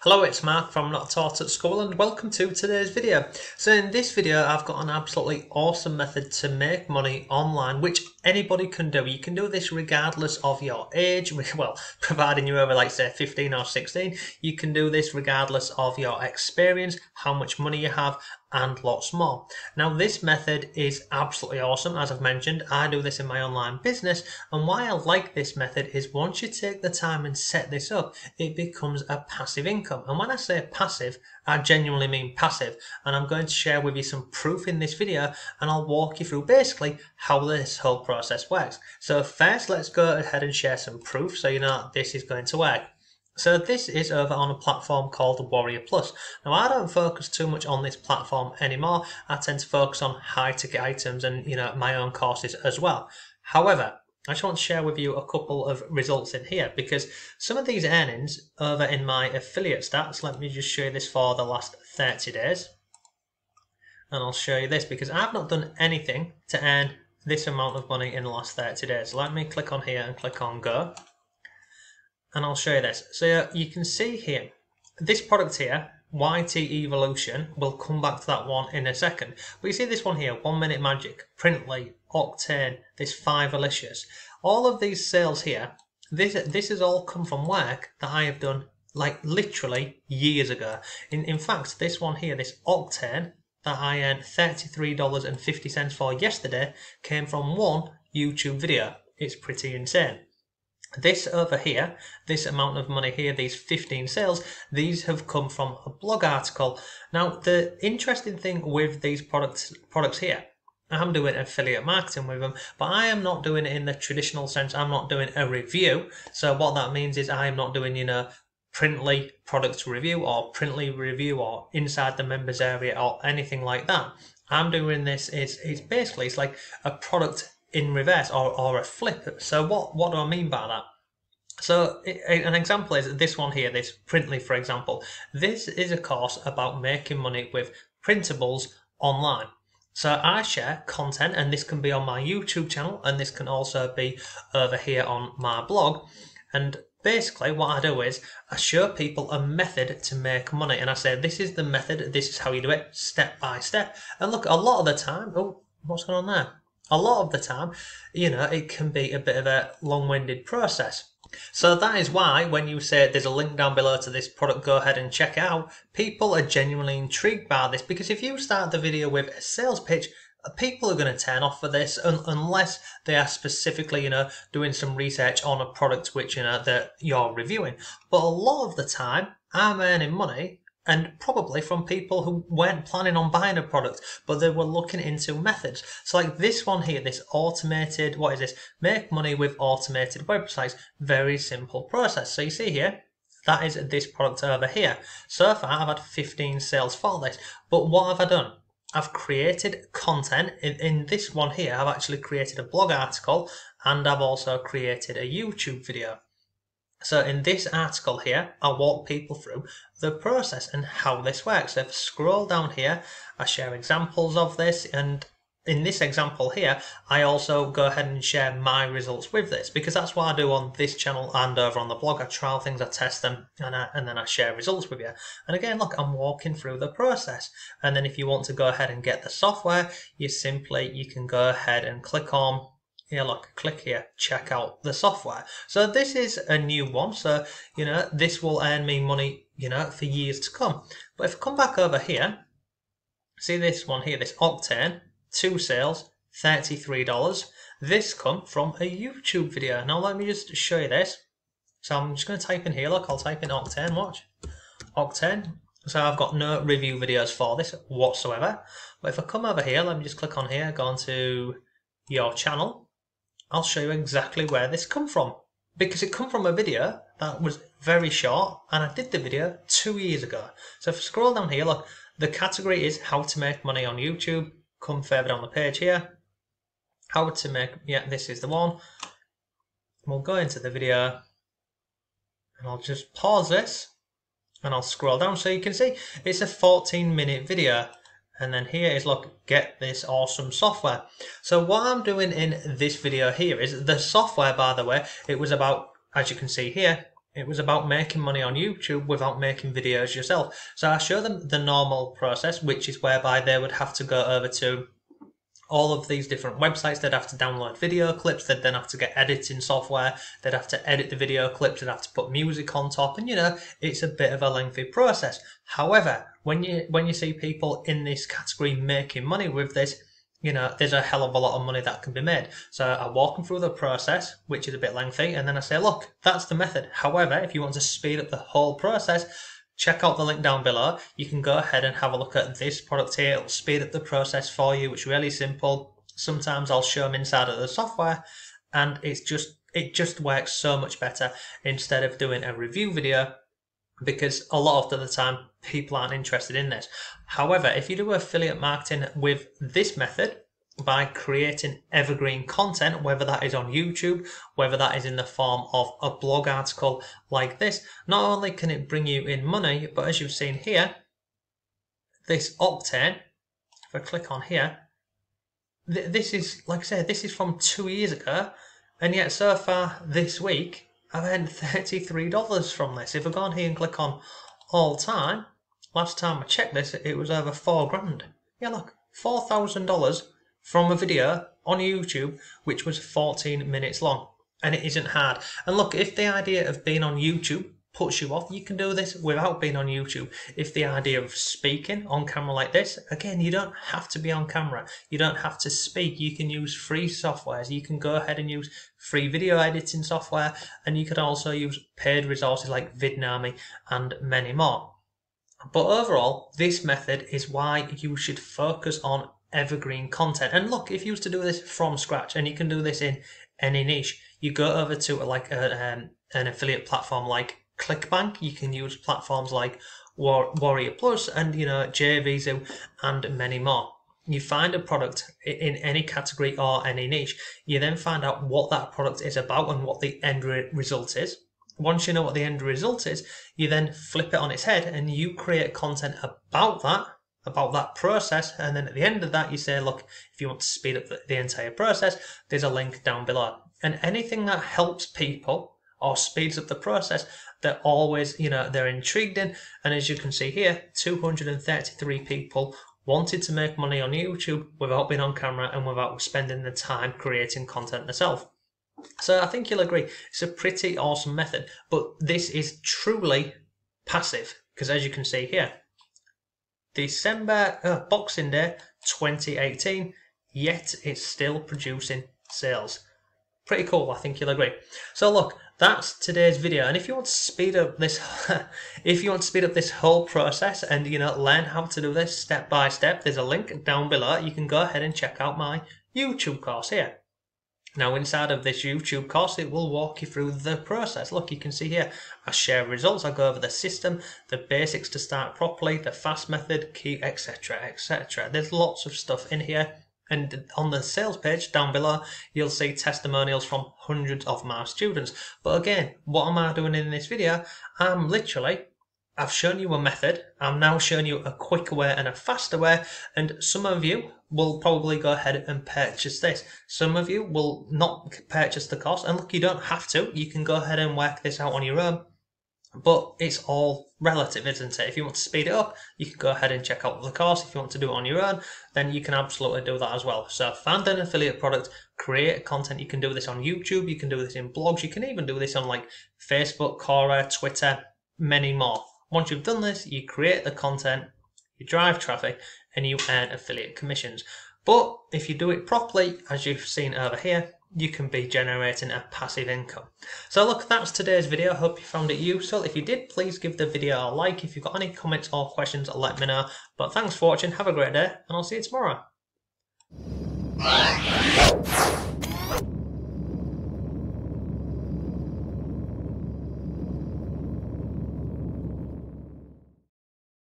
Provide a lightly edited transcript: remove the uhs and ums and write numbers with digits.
Hello, it's Mark from Not Taught at School and welcome to today's video. So in this video I've got an absolutely awesome method to make money online which anybody can do. You can do this regardless of your age, well, providing you're over like say 15 or 16. You can do this regardless of your experience, how much money you have, and lots more. Now this method is absolutely awesome. As I've mentioned, I do this in my online business, and why I like this method is once you take the time and set this up, it becomes a passive income. And when I say passive, I genuinely mean passive, and I'm going to share with you some proof in this video, and I'll walk you through basically how this whole process works. So first, let's go ahead and share some proof so you know this is going to work. So this is over on a platform called Warrior Plus. Now I don't focus too much on this platform anymore. I tend to focus on high ticket items and my own courses as well. However, I just want to share with you a couple of results in here because some of these earnings over in my affiliate stats, let me just show you this for the last 30 days. And I'll show you this because I've not done anything to earn this amount of money in the last 30 days. Let me click on here and click on go. And I'll show you this. So you can see here, this product here, YT Evolution, we'll come back to that one in a second. But you see this one here, 1 Minute Magic, Printly, Octane, this 5alicious. All of these sales here, this has all come from work that I have done like literally years ago. In fact, this one here, this Octane, that I earned $33.50 for yesterday, came from one YouTube video. It's pretty insane. This over here, this amount of money here, these 15 sales, these have come from a blog article. Now, the interesting thing with these products here, I'm doing affiliate marketing with them, but I am not doing it in the traditional sense. I'm not doing a review. So what that means is I am not doing, Printly product review or Printly review or inside the members area or anything like that. I'm doing this, it's basically, it's like a product in reverse or a flip. So what do I mean by that? So an example is this one here, this Printly, for example. This is a course about making money with printables online. So I share content, and this can be on my YouTube channel, and this can also be over here on my blog. And basically what I do is I show people a method to make money, and I say this is the method, this is how you do it, step by step. And look, a lot of the time, oh, what's going on there? A lot of the time, it can be a bit of a long-winded process. So that is why when you say there's a link down below to this product, go ahead and check it out, people are genuinely intrigued by this, because if you start the video with a sales pitch, people are going to turn off for this unless they are specifically, doing some research on a product which, that you're reviewing. But a lot of the time, I'm earning money, and probably from people who weren't planning on buying a product, but they were looking into methods. So like this one here, this automated, what is this? Make money with automated websites. Very simple process. So you see here, that is this product over here. So far, I've had 15 sales for this. But what have I done? I've created content. In this one here, I've actually created a blog article, and I've also created a YouTube video. So in this article here, I walk people through the process and how this works. So if I scroll down here, I share examples of this, and in this example here, I also go ahead and share my results with this, because that's what I do on this channel and over on the blog. I trial things, I test them, and then I share results with you. And again, look, I'm walking through the process. And then if you want to go ahead and get the software, you can go ahead and click on, here, look, click here, check out the software. So this is a new one. So, this will earn me money, for years to come. But if I come back over here, see this one here, this Octane, 2 sales, $33. This come from a YouTube video. Now let me just show you this. So I'm just going to type in here, look, I'll type in Octane, watch. Octane. So I've got no review videos for this whatsoever. But if I come over here, let me just click on here, go on to your channel. I'll show you exactly where this come from, because it come from a video that was very short, and I did the video 2 years ago. So if I scroll down here, look, the category is how to make money on YouTube. Come further down the page here, how to make, this is the one. We'll go into the video, and I'll just pause this, and I'll scroll down so you can see it's a 14-minute video. And then here is, look, get this awesome software. So what I'm doing in this video here is the software, by the way, it was about, as you can see here, It was about making money on YouTube without making videos yourself. So I show them the normal process, which is whereby they would have to go over to all of these different websites. They'd have to download video clips, they'd then have to get editing software, they'd have to edit the video clips, they'd have to put music on top, and it's a bit of a lengthy process. However, when you see people in this category making money with this, there's a hell of a lot of money that can be made. So I walk them through the process, which is a bit lengthy, and then I say, look, that's the method. However, if you want to speed up the whole process, check out the link down below. You can go ahead and have a look at this product here. It'll speed up the process for you. It's really simple. Sometimes I'll show them inside of the software, and it just works so much better instead of doing a review video, because a lot of the time people aren't interested in this. However, if you do affiliate marketing with this method, by creating evergreen content, whether that is on YouTube, whether that is in the form of a blog article like this, not only can it bring you in money, but as you've seen here, this Octane, if I click on here, this is, like I said, this is from 2 years ago, and yet so far this week I've earned $33 from this. If I go on here and click on all time, last time I checked this, it was over $4,000. Yeah, look, $4,000 from a video on YouTube which was 14 minutes long, and it isn't hard. And look, if the idea of being on YouTube puts you off, you can do this without being on YouTube. If the idea of speaking on camera like this, again, you don't have to be on camera, you don't have to speak. You can use free softwares, you can go ahead and use free video editing software, and you could also use paid resources like Vidnami and many more. But overall, this method is why you should focus on evergreen content. And look, if you was to do this from scratch, and you can do this in any niche, you go over to like an affiliate platform like ClickBank. You can use platforms like Warrior Plus and JVZoo and many more. You find a product in any category or any niche. You then find out what that product is about and what the end result is. Once you know what the end result is, you then flip it on its head and you create content about that process, and then at the end of that you say, look, if you want to speed up the entire process, there's a link down below. And anything that helps people or speeds up the process, they're always, they're intrigued in. And as you can see here, 233 people wanted to make money on YouTube without being on camera and without spending the time creating content themselves. So I think you'll agree, it's a pretty awesome method, but this is truly passive, because as you can see here, December, Boxing Day 2018, yet it's still producing sales. Pretty cool, I think you'll agree. So look, that's today's video, and if you want to speed up this this whole process and learn how to do this step by step, there's a link down below. You can go ahead and check out my YouTube course here. Now inside of this YouTube course, it will walk you through the process. Look, you can see here, I share results, I go over the system, the basics to start properly, the fast method, key, etc, etc. There's lots of stuff in here, and on the sales page down below, you'll see testimonials from hundreds of my students. But again, what am I doing in this video? I've shown you a method, I'm now showing you a quicker way and a faster way, and some of you will probably go ahead and purchase this. Some of you will not purchase the course, and look, you don't have to. You can go ahead and work this out on your own, but it's all relative, isn't it? If you want to speed it up, you can go ahead and check out the course. If you want to do it on your own, then you can absolutely do that as well. So find an affiliate product, create content. You can do this on YouTube, you can do this in blogs, you can even do this on like Facebook, Quora, Twitter, many more. Once you've done this, you create the content, you drive traffic, and you earn affiliate commissions. But if you do it properly, as you've seen over here, you can be generating a passive income. So look, that's today's video. I hope you found it useful. If you did, please give the video a like. If you've got any comments or questions, let me know. But thanks for watching, have a great day, and I'll see you tomorrow.